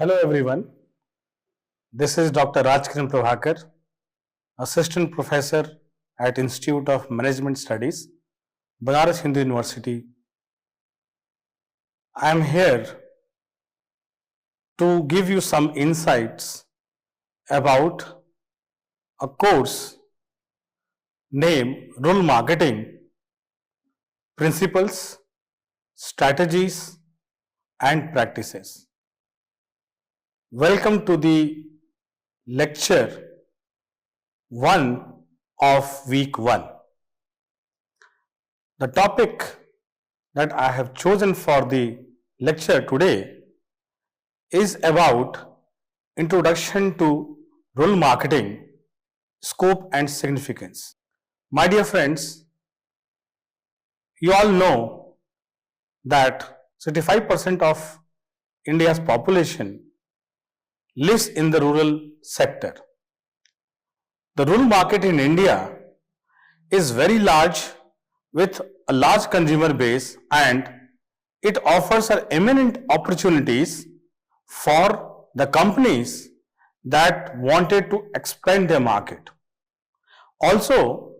Hello everyone, this is Dr. Rajkiran Prabhakar, Assistant Professor at Institute of Management Studies, Banaras Hindu University. I am here to give you some insights about a course named Rural Marketing, Principles, Strategies and Practices. Welcome to the lecture 1 of week 1. The topic that I have chosen for the lecture today is about Introduction to Rural Marketing, Scope and Significance. My dear friends, you all know that 65% of India's population lives in the rural sector. The rural market in India is very large with a large consumer base, and it offers eminent opportunities for the companies that wanted to expand their market. Also,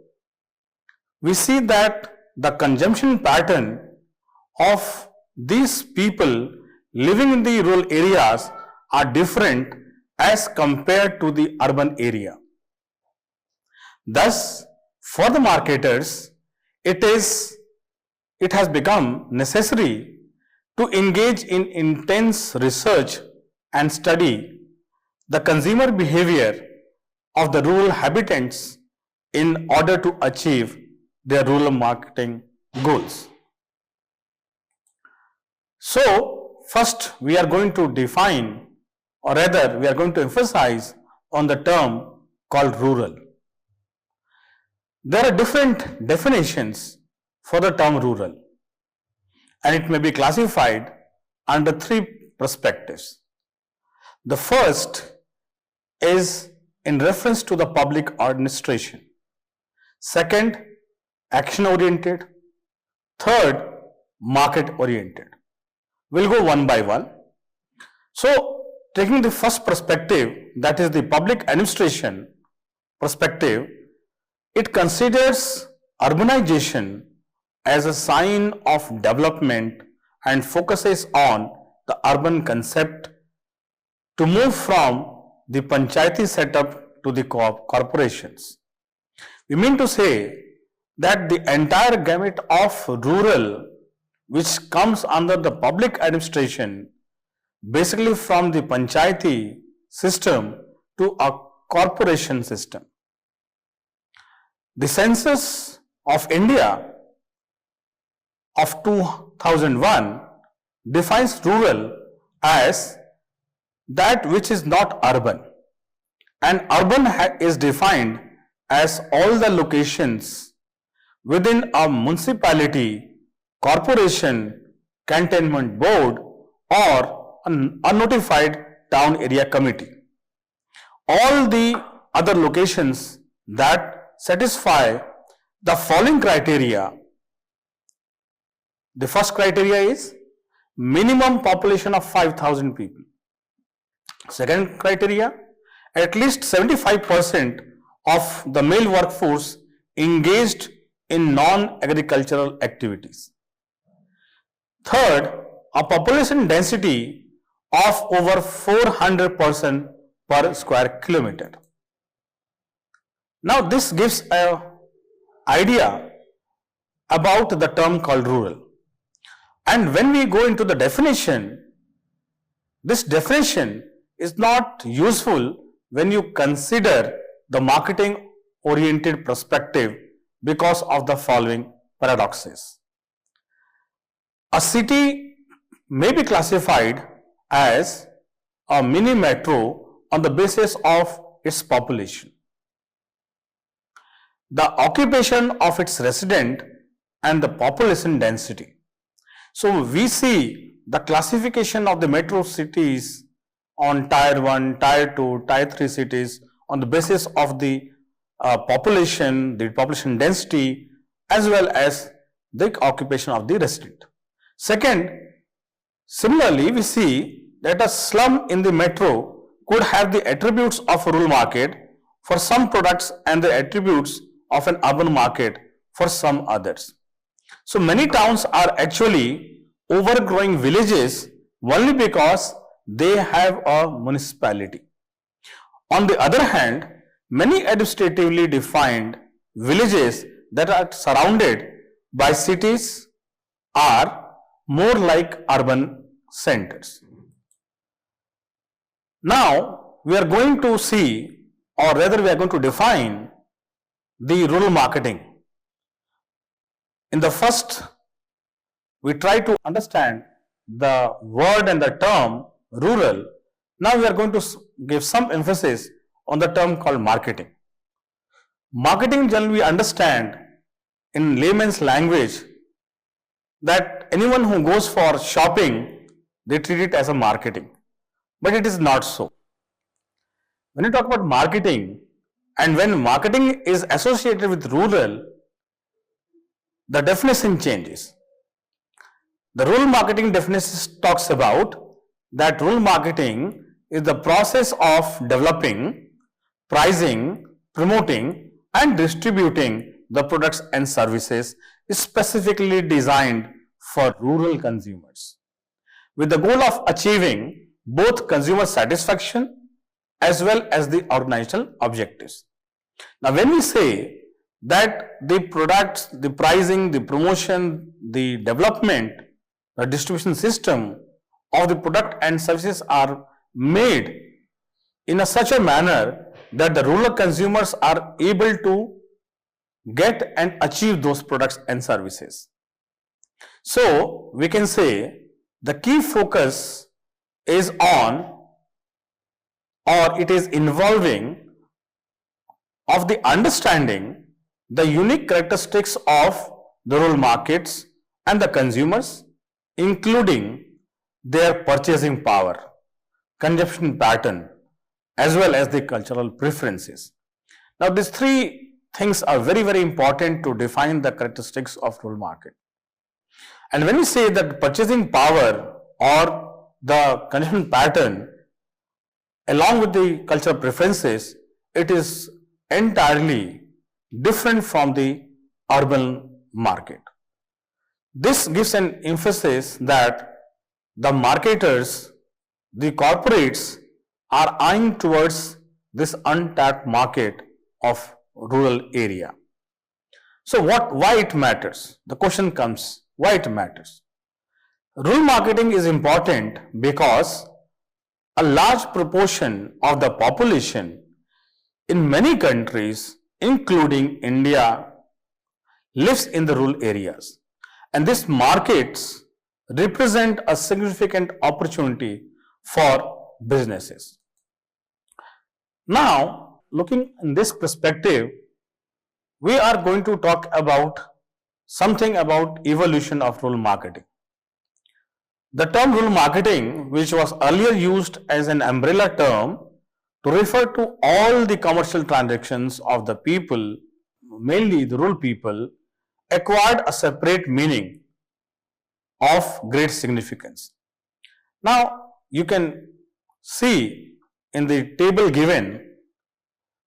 we see that the consumption pattern of these people living in the rural areas are different as compared to the urban area. Thus, for the marketers, it has become necessary to engage in intense research and study the consumer behavior of the rural habitants in order to achieve their rural marketing goals. So, first we are going to define, or rather we are going to emphasize on the term called rural. There are different definitions for the term rural, and it may be classified under 3 perspectives. The first is in reference to the public administration. Second, action oriented. Third, market oriented. We'll go one by one. So, taking the first perspective, that is the public administration perspective, it considers urbanization as a sign of development and focuses on the urban concept to move from the panchayati setup to the corporations. We mean to say that the entire gamut of rural which comes under the public administration, basically from the panchayati system to a corporation system. The census of India of 2001 defines rural as that which is not urban, and urban is defined as all the locations within a municipality, corporation, cantonment board or an unnotified town area committee. All the other locations that satisfy the following criteria. The first criteria is minimum population of 5,000 people. Second criteria, at least 75% of the male workforce engaged in non-agricultural activities. Third, a population density of over 400 persons per square kilometer. Now, this gives an idea about the term called rural. And when we go into the definition, this definition is not useful when you consider the marketing oriented perspective because of the following paradoxes. A city may be classified as a mini metro on the basis of its population, the occupation of its resident and the population density. So, we see the classification of the metro cities on tier 1, tier 2, tier 3 cities on the basis of the population, the population density, as well as the occupation of the resident. Second, similarly, we see that a slum in the metro could have the attributes of a rural market for some products and the attributes of an urban market for some others. So many towns are actually overgrowing villages only because they have a municipality. On the other hand, many administratively defined villages that are surrounded by cities are more like urban centers. Now, we are going to see, or rather we are going to define the rural marketing. In the first, we try to understand the word and the term rural. Now we are going to give some emphasis on the term called marketing. Marketing generally we understand in layman's language that anyone who goes for shopping, they treat it as a marketing. But it is not so. When you talk about marketing, and when marketing is associated with rural, the definition changes. The rural marketing definition talks about that rural marketing is the process of developing, pricing, promoting and distributing the products and services specifically designed for rural consumers with the goal of achieving both consumer satisfaction as well as the organizational objectives. Now, when we say that the products, the pricing, the promotion, the development, the distribution system of the product and services are made in such a manner that the rural consumers are able to get and achieve those products and services. So, we can say the key focus is on, or it is involving of the understanding the unique characteristics of the rural markets and the consumers, including their purchasing power, consumption pattern, as well as the cultural preferences. Now, these three things are very, very important to define the characteristics of rural market. And when we say that purchasing power or the consumption pattern along with the cultural preferences, it is entirely different from the urban market. This gives an emphasis that the marketers, the corporates are eyeing towards this untapped market of rural area. So why it matters? The question comes, why it matters? Rural marketing is important because a large proportion of the population in many countries, including India, lives in the rural areas. And these markets represent a significant opportunity for businesses. Now, looking in this perspective, we are going to talk about something about evolution of rural marketing. The term rural marketing, which was earlier used as an umbrella term to refer to all the commercial transactions of the people, mainly the rural people, acquired a separate meaning of great significance. Now, you can see in the table given,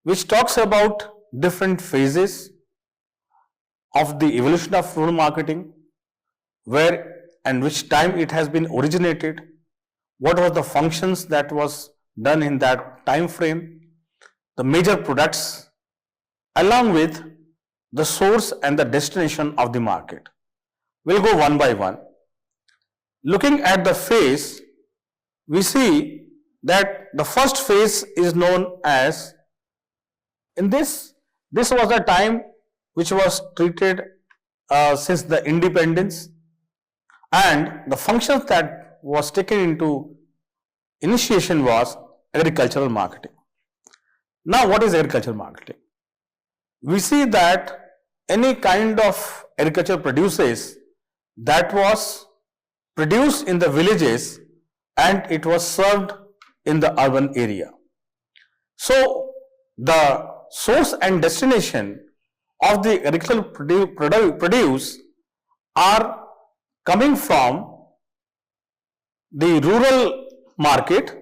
which talks about different phases of the evolution of rural marketing, where and which time it has been originated, what was the functions that was done in that time frame, the major products, along with the source and the destination of the market. We'll go one by one. Looking at the phase, we see that the first phase is known as, in this was a time which was treated since the independence, and the functions that was taken into initiation was agricultural marketing. Now, what is agricultural marketing? We see that any kind of agricultural produces that was produced in the villages and it was served in the urban area. So, the source and destination of the agricultural produce are coming from the rural market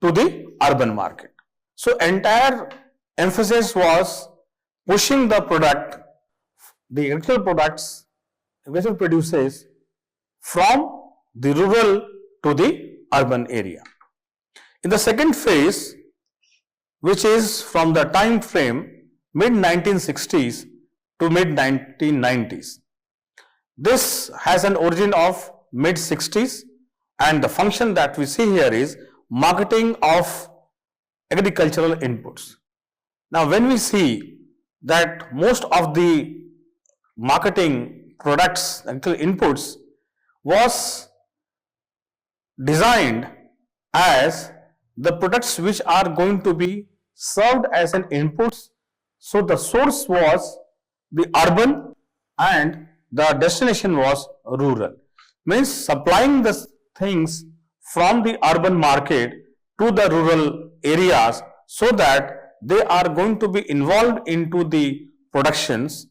to the urban market. So entire emphasis was pushing the product, the agricultural products, agricultural produces from the rural to the urban area. In the second phase, which is from the time frame mid 1960s to mid 1990s, this has an origin of mid 60s, and the function that we see here is marketing of agricultural inputs. Now, when we see that most of the marketing products, agricultural inputs, was designed as the products which are going to be served as an inputs. So the source was the urban and the destination was rural. Means supplying the things from the urban market to the rural areas so that they are going to be involved into the productions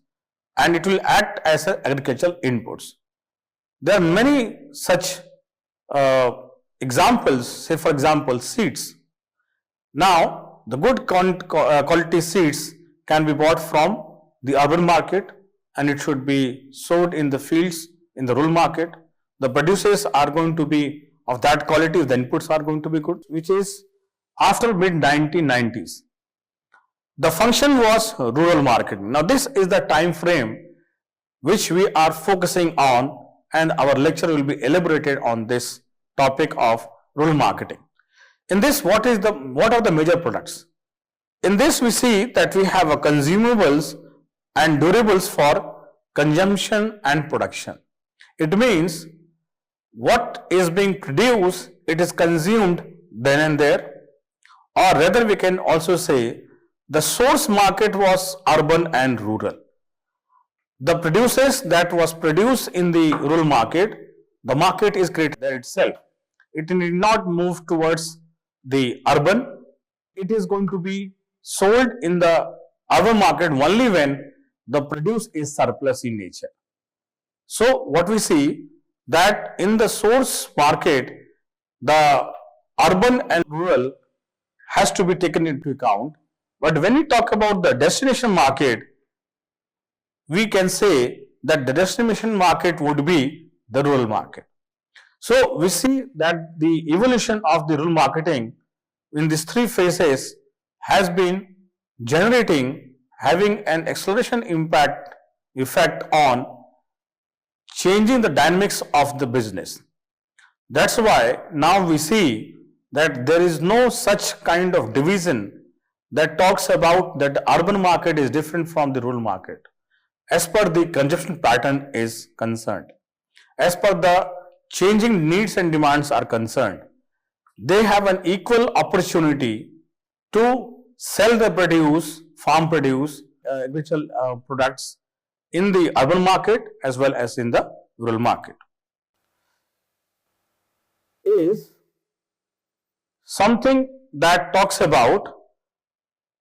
and it will act as an agricultural inputs. There are many such examples, say for example seeds. Now the good quality seeds can be bought from the urban market and it should be sowed in the fields in the rural market. The producers are going to be of that quality, the inputs are going to be good, which is after mid 1990s. The function was rural marketing. Now this is the time frame which we are focusing on, and our lecture will be elaborated on this topic of rural marketing. In this, what are the major products? In this we see that we have a consumables and durables for consumption and production. It means what is being produced, it is consumed then and there, or rather we can also say the source market was urban and rural. The producers that was produced in the rural market, the market is created there itself. It need not move towards the urban. It is going to be sold in the urban market only when the produce is surplus in nature. So what we see that in the source market, the urban and rural has to be taken into account. But when we talk about the destination market, we can say that the destination market would be the rural market. So we see that the evolution of the rural marketing in these three phases has been having an acceleration effect on changing the dynamics of the business. That's why now we see that there is no such kind of division that talks about that the urban market is different from the rural market as per the consumption pattern is concerned, as per the changing needs and demands are concerned. They have an equal opportunity to sell the produce, farm produce, agricultural products in the urban market as well as in the rural market. Is something that talks about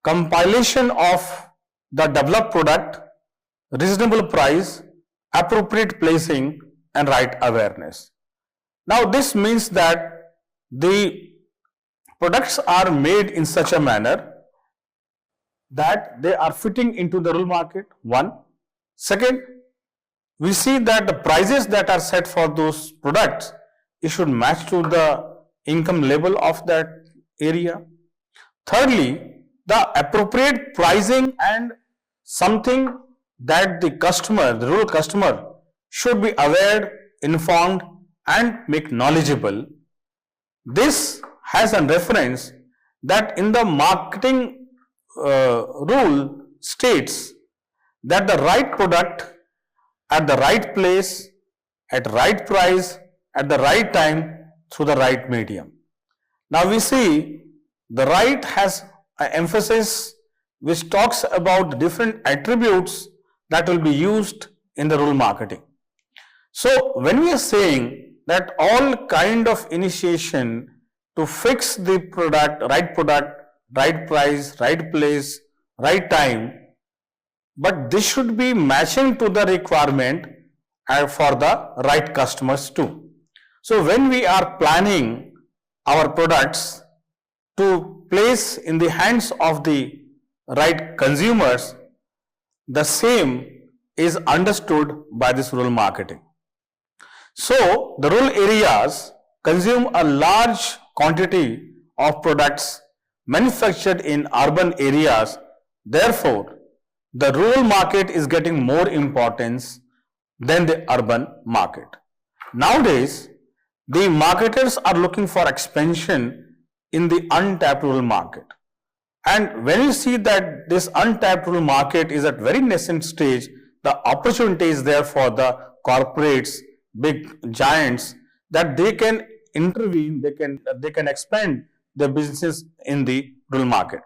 compilation of the developed product, reasonable price, appropriate placing and right awareness. Now this means that the products are made in such a manner that they are fitting into the rural market, one. Second, we see that the prices that are set for those products, it should match to the income level of that area. Thirdly, the appropriate pricing and something that the rural customer should be aware, informed and make knowledgeable. This has a reference that in the marketing rule states that the right product at the right place, at right price, at the right time, through the right medium. Now we see the right has an emphasis which talks about the different attributes that will be used in the rural marketing. So when we are saying that all kind of initiation to fix the product, right price, right place, right time, but this should be matching to the requirement for the right customers too. So when we are planning our products to place in the hands of the right consumers, the same is understood by this rural marketing. So, the rural areas consume a large quantity of products manufactured in urban areas. Therefore, the rural market is getting more importance than the urban market. Nowadays, the marketers are looking for expansion in the untapped rural market. And when you see that this untapped rural market is at very nascent stage, the opportunity is there for the corporates, big giants, that they can intervene, they can expand their business in the rural market.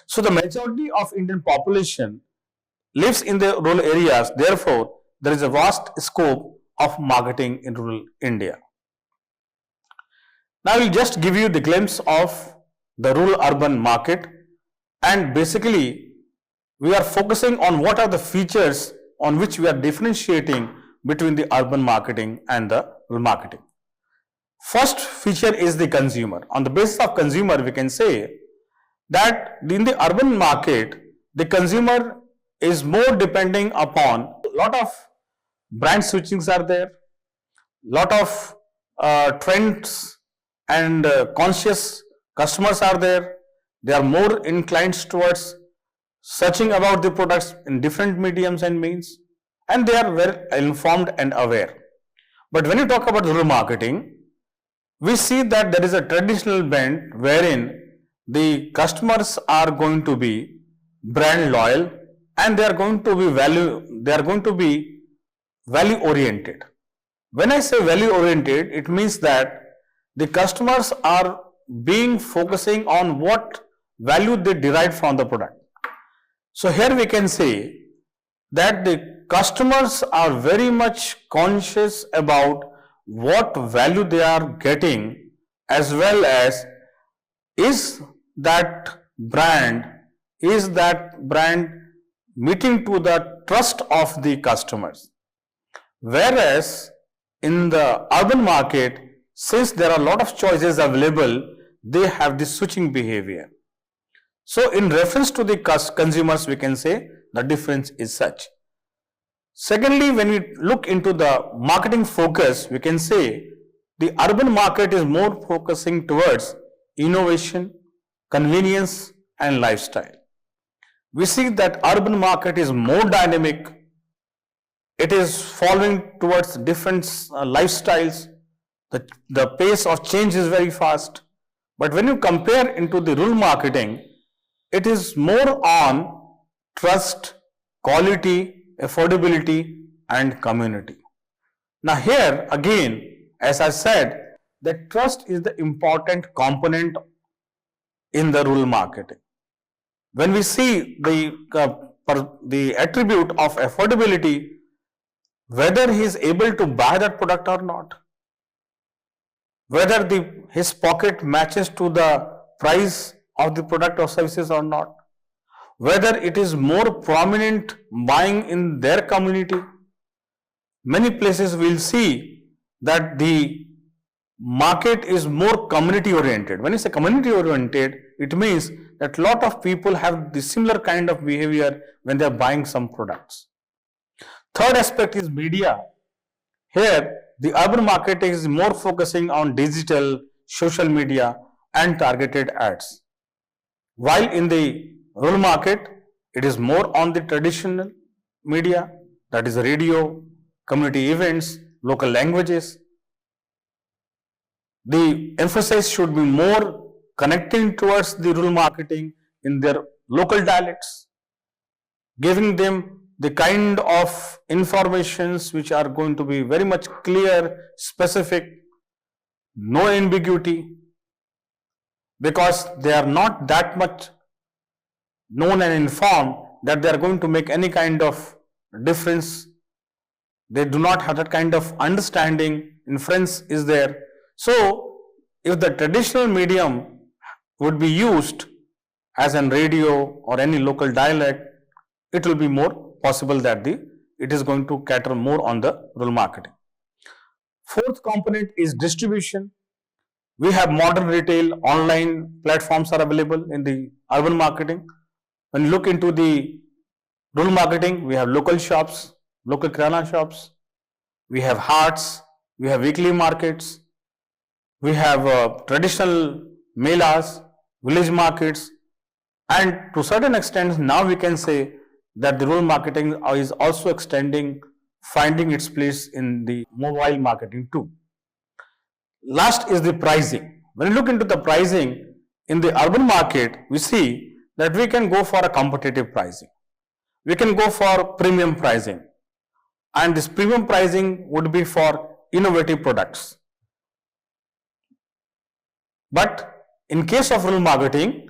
So the majority of Indian population lives in the rural areas. Therefore, there is a vast scope of marketing in rural India. Now, I will just give you the glimpse of the rural urban market, and basically we are focusing on what are the features on which we are differentiating between the urban marketing and the rural marketing. First feature is the consumer. On the basis of consumer, we can say that in the urban market, the consumer is more depending upon a lot of brand switchings are there, lot of trends and conscious customers are there. They are more inclined towards searching about the products in different mediums and means, and they are well informed and aware. But when you talk about rural marketing, we see that there is a traditional bent wherein the customers are going to be brand loyal and they are going to be value oriented. When I say value oriented, it means that the customers are being focusing on what value they derive from the product. So here we can say that the customers are very much conscious about what value they are getting, as well as is that brand meeting to the trust of the customers. Whereas in the urban market, since there are a lot of choices available, they have the switching behavior. So in reference to the consumers, we can say the difference is such. Secondly, when we look into the marketing focus, we can say the urban market is more focusing towards innovation, convenience and lifestyle. We see that urban market is more dynamic. It is following towards different lifestyles. The pace of change is very fast. But when you compare into the rural marketing, it is more on trust, quality, affordability and community. Now here again, as I said, that trust is the important component in the rural marketing. When we see the attribute of affordability, whether he is able to buy that product or not, whether his pocket matches to the price of the product or services or not, whether it is more prominent buying in their community. Many places we will see that the market is more community oriented. When you say community oriented, it means that a lot of people have the similar kind of behavior when they are buying some products. Third aspect is media. Here, the urban market is more focusing on digital, social media and targeted ads. While in the rural market, it is more on the traditional media, that is radio, community events, local languages. The emphasis should be more connecting towards the rural marketing in their local dialects, giving them the kind of informations which are going to be very much clear, specific, no ambiguity, because they are not that much known and informed that they are going to make any kind of difference. They do not have that kind of understanding, inference is there. So, if the traditional medium would be used as in radio or any local dialect, it will be more possible that it is going to cater more on the rural marketing. Fourth component is distribution. We have modern retail, online platforms are available in the urban marketing. When you look into the rural marketing, we have local shops, local kirana shops, we have haats, we have weekly markets, we have traditional melas, village markets, and to certain extent now we can say that the rural marketing is also extending, finding its place in the mobile marketing too. Last is the pricing. When you look into the pricing in the urban market, we see that we can go for a competitive pricing. We can go for premium pricing, and this premium pricing would be for innovative products. But in case of rural marketing,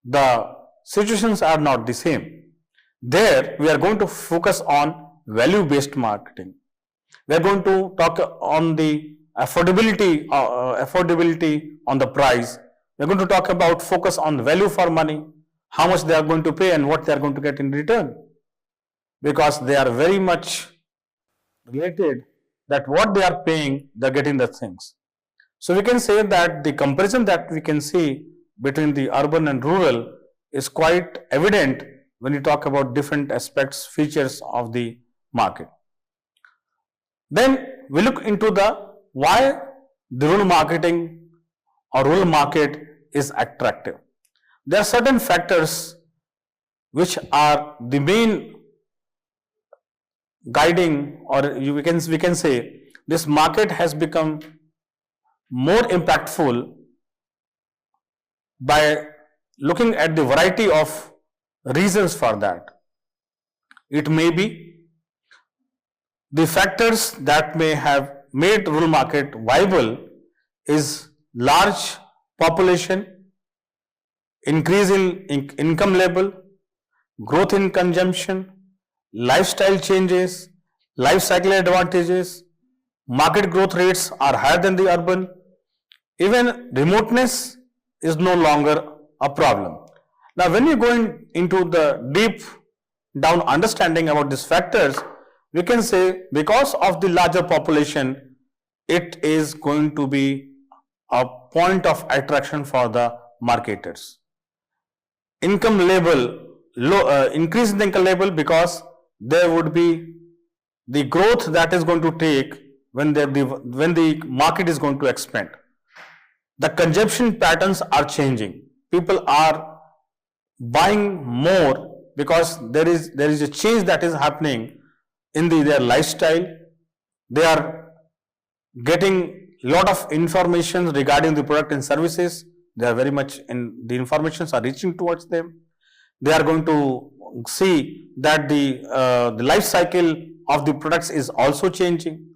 the situations are not the same. There we are going to focus on value-based marketing. We are going to talk on the affordability on the price. We are going to talk about focus on value for money, how much they are going to pay and what they are going to get in return, because they are very much related that what they are paying, they are getting the things. So we can say that the comparison that we can see between the urban and rural is quite evident when you talk about different aspects, features of the market. Then we look into the why the rural marketing or rural market is attractive. There are certain factors which are the main guiding, or we can say this market has become more impactful by looking at the variety of reasons for that. It may be the factors that may have made rural market viable is large population, increase in income level, growth in consumption, lifestyle changes, life cycle advantages, market growth rates are higher than the urban, even remoteness is no longer a problem. Now, when you go into the deep down understanding about these factors, we can say because of the larger population, it is going to be a point of attraction for the marketers. Income level, increase in the income level, because there would be the growth that is going to take when the market is going to expand. The consumption patterns are changing. People are buying more because there is a change that is happening in their lifestyle. They are getting lot of information regarding the product and services. They are very much the informations are reaching towards them. They are going to see that the life cycle of the products is also changing.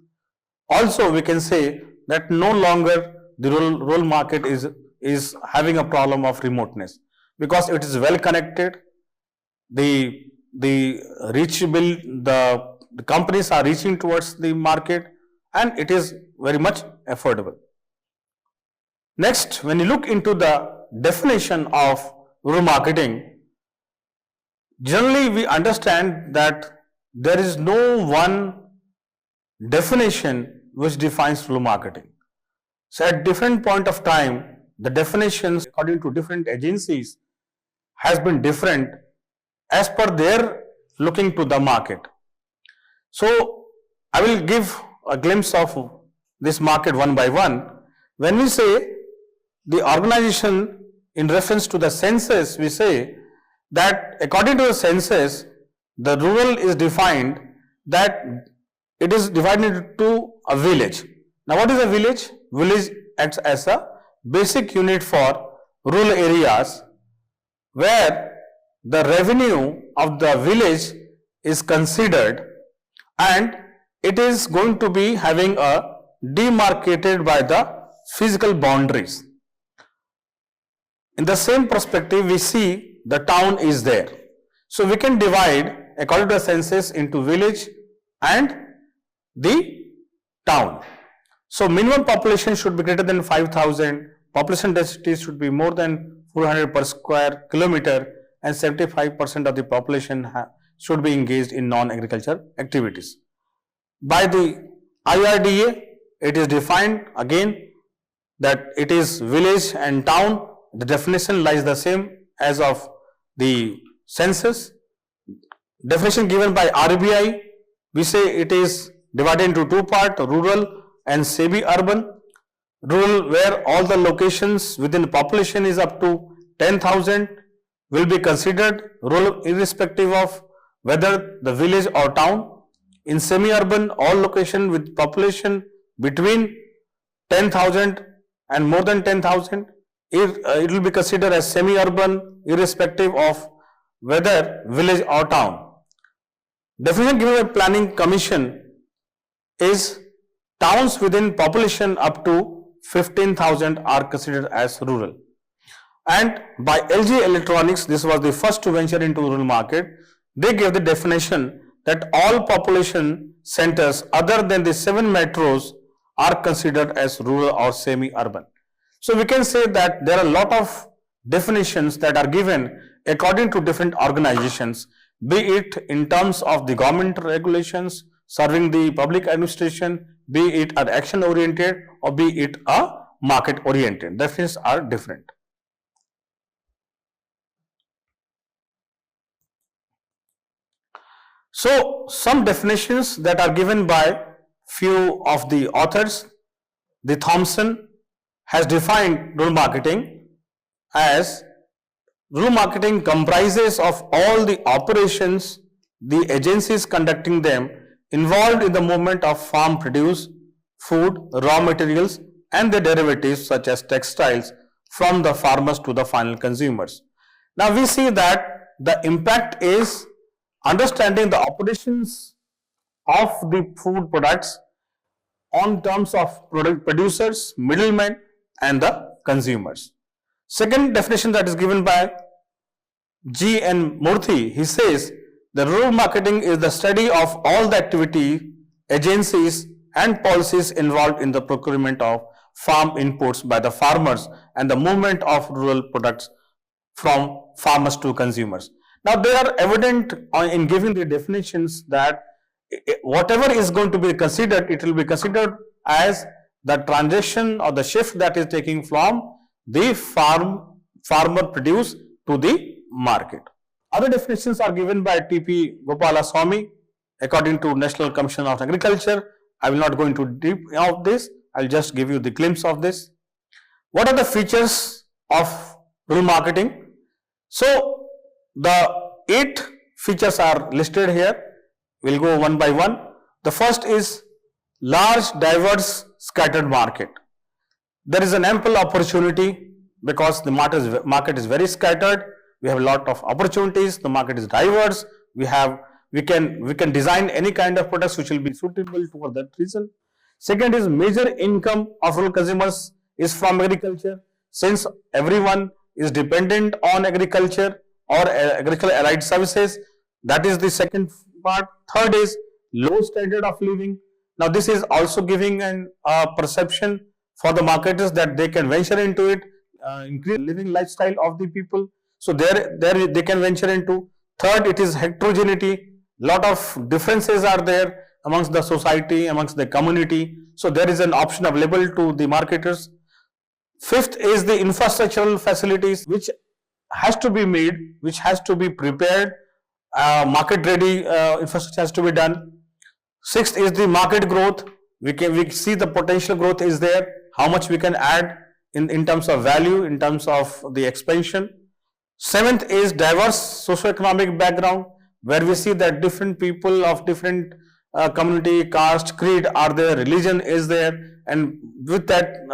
Also, we can say that no longer the rural market is having a problem of remoteness, because it is well connected. The companies are reaching towards the market, and it is very much affordable. Next, when you look into the definition of rural marketing, generally we understand that there is no one definition which defines rural marketing. So at different point of time, the definitions according to different agencies has been different as per their looking to the market. So I will give a glimpse of this market one by one. When we say the organization in reference to the census, we say that according to the census, the rural is defined that it is divided into a village. Now, what is a village? Village acts as a basic unit for rural areas where the revenue of the village is considered, and it is going to be having a demarcated by the physical boundaries. In the same perspective, we see the town is there. So we can divide according to the census into village and the town. So minimum population should be greater than 5,000, population density should be more than 400 per square kilometer, and 75% of the population should be engaged in non-agriculture activities. By the IRDA, it is defined again that it is village and town, the definition lies the same as of the census. Definition given by RBI, we say it is divided into two parts, rural and semi-urban. Rural, where all the locations within the population is up to 10,000, will be considered rural irrespective of whether the village or town. In semi-urban, all location with population between 10,000 and more than 10,000, it will be considered as semi-urban irrespective of whether village or town. Definition given by Planning Commission is towns within population up to 15,000 are considered as rural. And by LG Electronics, this was the first to venture into rural market. They gave the definition that all population centers other than the 7 metros are considered as rural or semi-urban. So we can say that there are a lot of definitions that are given according to different organizations, be it in terms of the government regulations serving the public administration, be it an action oriented or be it a market oriented. Definitions are different. So some definitions that are given by few of the authors. The Thompson has defined rural marketing as rural marketing comprises of all the operations, the agencies conducting them involved in the movement of farm produce, food, raw materials and the derivatives such as textiles from the farmers to the final consumers. Now we see that the impact is understanding the operations of the food products on terms of product producers, middlemen and the consumers. Second definition that is given by G. N. Murthy, he says the rural marketing is the study of all the activity, agencies and policies involved in the procurement of farm inputs by the farmers and the movement of rural products from farmers to consumers. Now they are evident in giving the definitions that whatever is going to be considered, it will be considered as the transition or the shift that is taking from the farmer produce to the market. Other definitions are given by T.P. Gopalaswamy according to National Commission of Agriculture. I will not go into deep of this. I will just give you the glimpse of this. What are the features of rural marketing? So the 8 features are listed here. We'll go one by one. The first is large, diverse, scattered market. There is an ample opportunity because the market is very scattered. We have a lot of opportunities. The market is diverse. We can design any kind of products which will be suitable for that reason. Second is major income of rural consumers is from agriculture. Since everyone is dependent on agriculture or agricultural allied services, that is the second part. Third is low standard of living. Now this is also giving an perception for the marketers that they can venture into it, increase living lifestyle of the people. So there they can venture into. Third, it is heterogeneity. Lot of differences are there amongst the society, amongst the community. So there is an option available to the marketers. Fifth is the infrastructural facilities which has to be made, which has to be prepared. Market ready infrastructure has to be done. Sixth is the market growth. We see the potential growth is there, how much we can add in terms of value, in terms of the expansion. Seventh is diverse socio-economic background, where we see that different people of different community, caste, creed are there, religion is there, and with that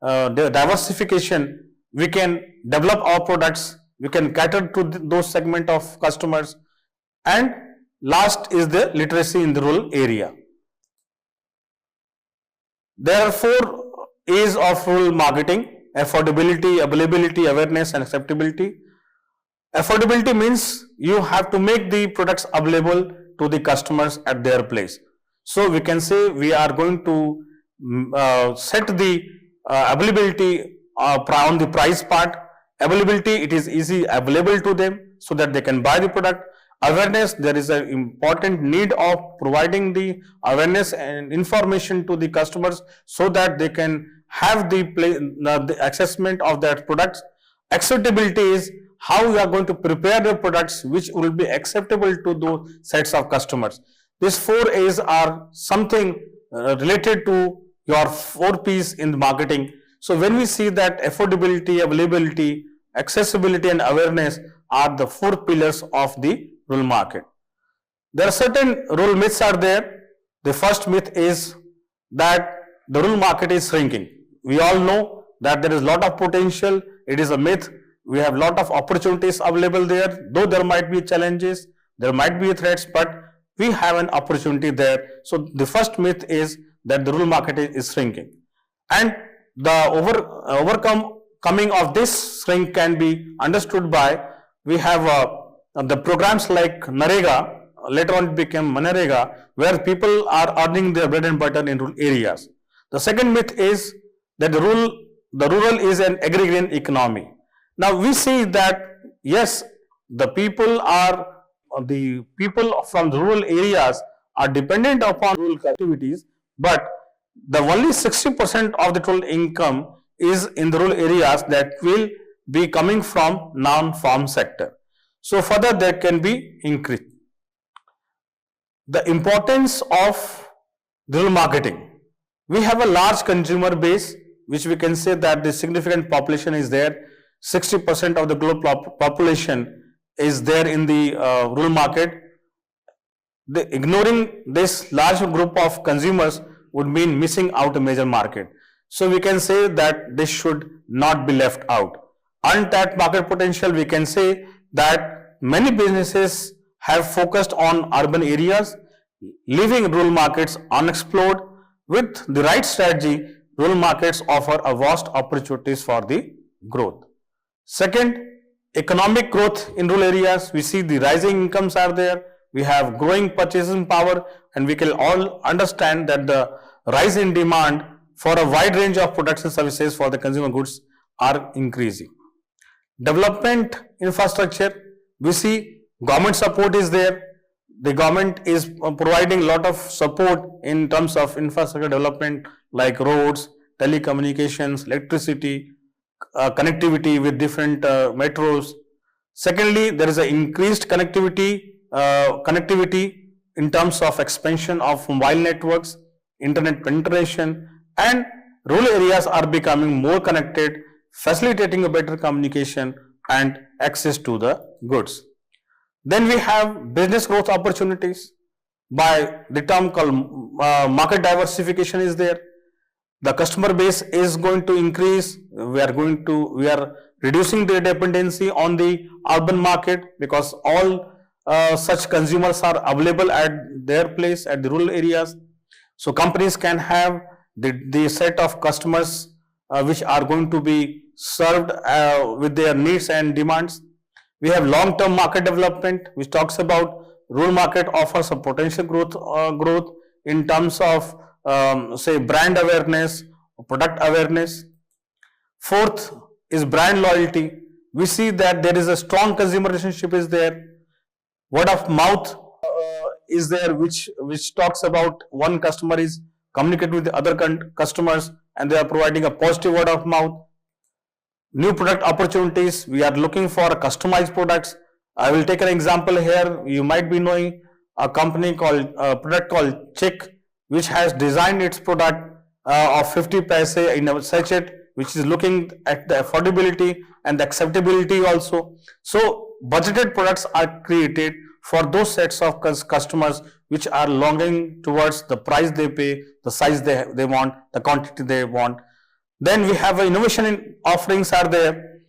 the diversification, we can develop our products, we can cater to those segment of customers. And last is the literacy in the rural area. There are 4 A's of rural marketing: affordability, availability, awareness and acceptability. Affordability means you have to make the products available to the customers at their place. So we can say we are going to set the availability on the price part. Availability, it is easy available to them so that they can buy the product. awareness. There is an important need of providing the awareness and information to the customers so that they can have the assessment of their products. Acceptability is how you are going to prepare the products which will be acceptable to those sets of customers. These 4 A's are something related to your 4 P's in the marketing. So when we see that affordability, availability, accessibility and awareness are the 4 pillars of the rural market. There are certain rural myths are there. The first myth is that the rural market is shrinking. We all know that there is a lot of potential. It is a myth. We have a lot of opportunities available there, though there might be challenges, there might be threats, but we have an opportunity there. So the first myth is that the rural market is shrinking, and the overcoming of this shrink can be understood by, we have the programs like NREGA, later on it became MNREGA, where people are earning their bread and butter in rural areas. The second myth is that the rural is an agrarian economy. Now we see that yes, the people from the rural areas are dependent upon rural activities, but the only 60% of the total income is in the rural areas that will be coming from non-farm sector. So further there can be increase. The importance of rural marketing. We have a large consumer base, which we can say that the significant population is there. 60% of the global population is there in the rural market. Ignoring this large group of consumers would mean missing out a major market. So we can say that this should not be left out. Untapped market potential, we can say that many businesses have focused on urban areas, leaving rural markets unexplored. With the right strategy, rural markets offer a vast opportunities for the growth. Second, economic growth in rural areas. We see the rising incomes are there. We have growing purchasing power, and we can all understand that the rise in demand for a wide range of products and services for the consumer goods are increasing. Development infrastructure, we see government support is there. The government is providing a lot of support in terms of infrastructure development like roads, telecommunications, electricity, connectivity with different metros. Secondly, there is an increased connectivity in terms of expansion of mobile networks, internet penetration, and rural areas are becoming more connected, facilitating a better communication and access to the goods. Then we have business growth opportunities. By the term called market diversification is there. The customer base is going to increase. We are reducing the dependency on the urban market, because all such consumers are available at their place at the rural areas. So companies can have the set of customers which are going to be served with their needs and demands. We have long-term market development, which talks about rural market offers a potential growth in terms of say brand awareness, product awareness. Fourth is brand loyalty. We see that there is a strong consumer relationship is there. Word of mouth is there, which talks about one customer is communicating with the other customers and they are providing a positive word of mouth. New product opportunities, we are looking for customized products. I will take an example here. You might be knowing a company called product called Chick, which has designed its product of 50 paise in a sachet, which is looking at the affordability and the acceptability also. So budgeted products are created for those sets of customers which are longing towards the price they pay, the size they want, the quantity they want. Then we have innovation in offerings are there.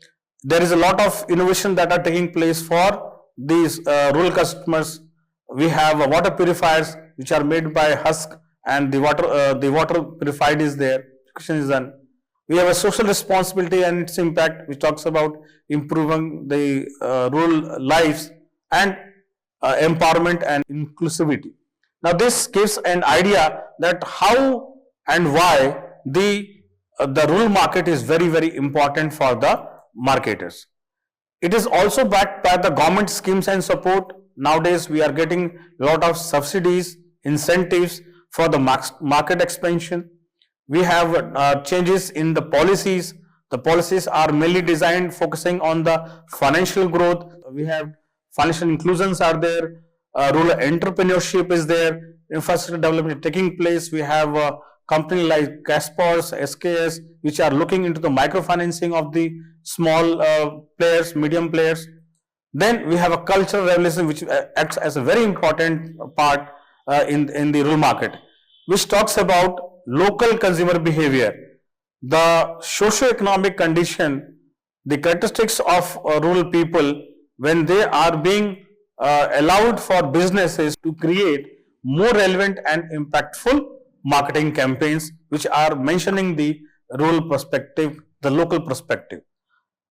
There is a lot of innovation that are taking place for these rural customers. We have water purifiers which are made by Husk, and the water purified is there. Is done. We have a social responsibility and its impact, which talks about improving the rural lives and empowerment and inclusivity. Now this gives an idea that how and why the rural market is very, very important for the marketers. It is also backed by the government schemes and support. Nowadays, we are getting a lot of subsidies, incentives for the market expansion. We have changes in the policies. The policies are mainly designed focusing on the financial growth. We have financial inclusions are there, rural entrepreneurship is there, infrastructure development taking place. We have a company like Caspers, SKS, which are looking into the microfinancing of the small players, medium players. Then we have a cultural revolution which acts as a very important part in the rural market, which talks about local consumer behavior, the socio-economic condition, the characteristics of rural people when they are being allowed for businesses to create more relevant and impactful marketing campaigns which are mentioning the rural perspective, the local perspective.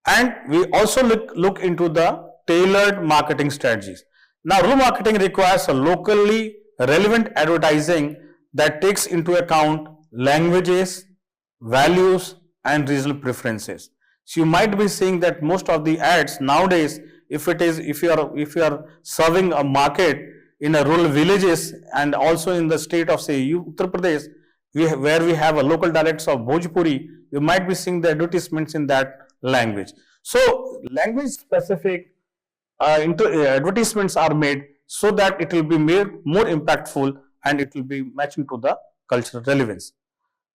And we also look into the tailored marketing strategies. Now, rural marketing requires a locally relevant advertising that takes into account languages, values, and regional preferences. So you might be seeing that most of the ads nowadays, if you are serving a market in a rural villages and also in the state of say Uttar Pradesh, where we have a local dialects of Bhojpuri, you might be seeing the advertisements in that language. So language specific advertisements are made so that it will be made more impactful and it will be matching to the cultural relevance.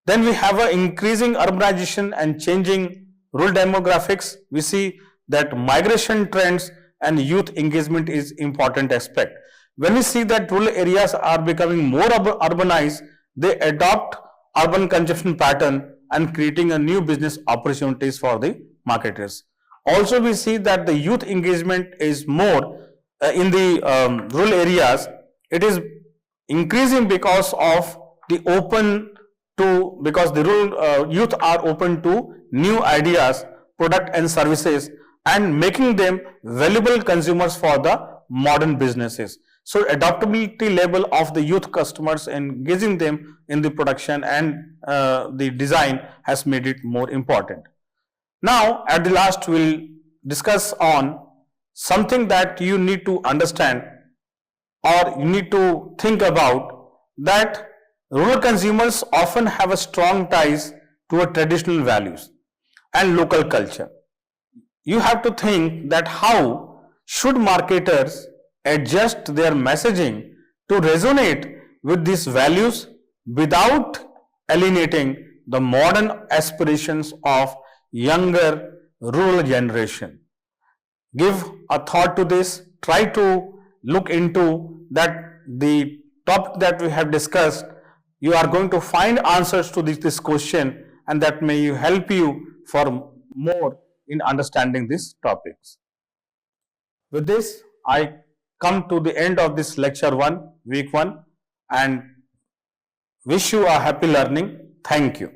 Then we have an increasing urbanization and changing rural demographics. We see that migration trends and youth engagement is important aspect. When we see that rural areas are becoming more urbanized, they adopt urban consumption pattern and creating a new business opportunities for the marketers. Also, we see that the youth engagement is more in the rural areas. It is increasing because of the because the rural youth are open to new ideas, product and services, and making them valuable consumers for the modern businesses. So adaptability level of the youth customers, engaging them in the production and the design has made it more important. Now, at the last, we'll discuss on something that you need to understand or you need to think about, that rural consumers often have a strong ties to a traditional values and local culture. You have to think that how should marketers adjust their messaging to resonate with these values without alienating the modern aspirations of younger rural generation. Give a thought to this, try to look into that the topic that we have discussed. You are going to find answers to this question, and that may help you for more in understanding these topics. With this, I come to the end of this lecture 1, week 1, and wish you a happy learning. Thank you.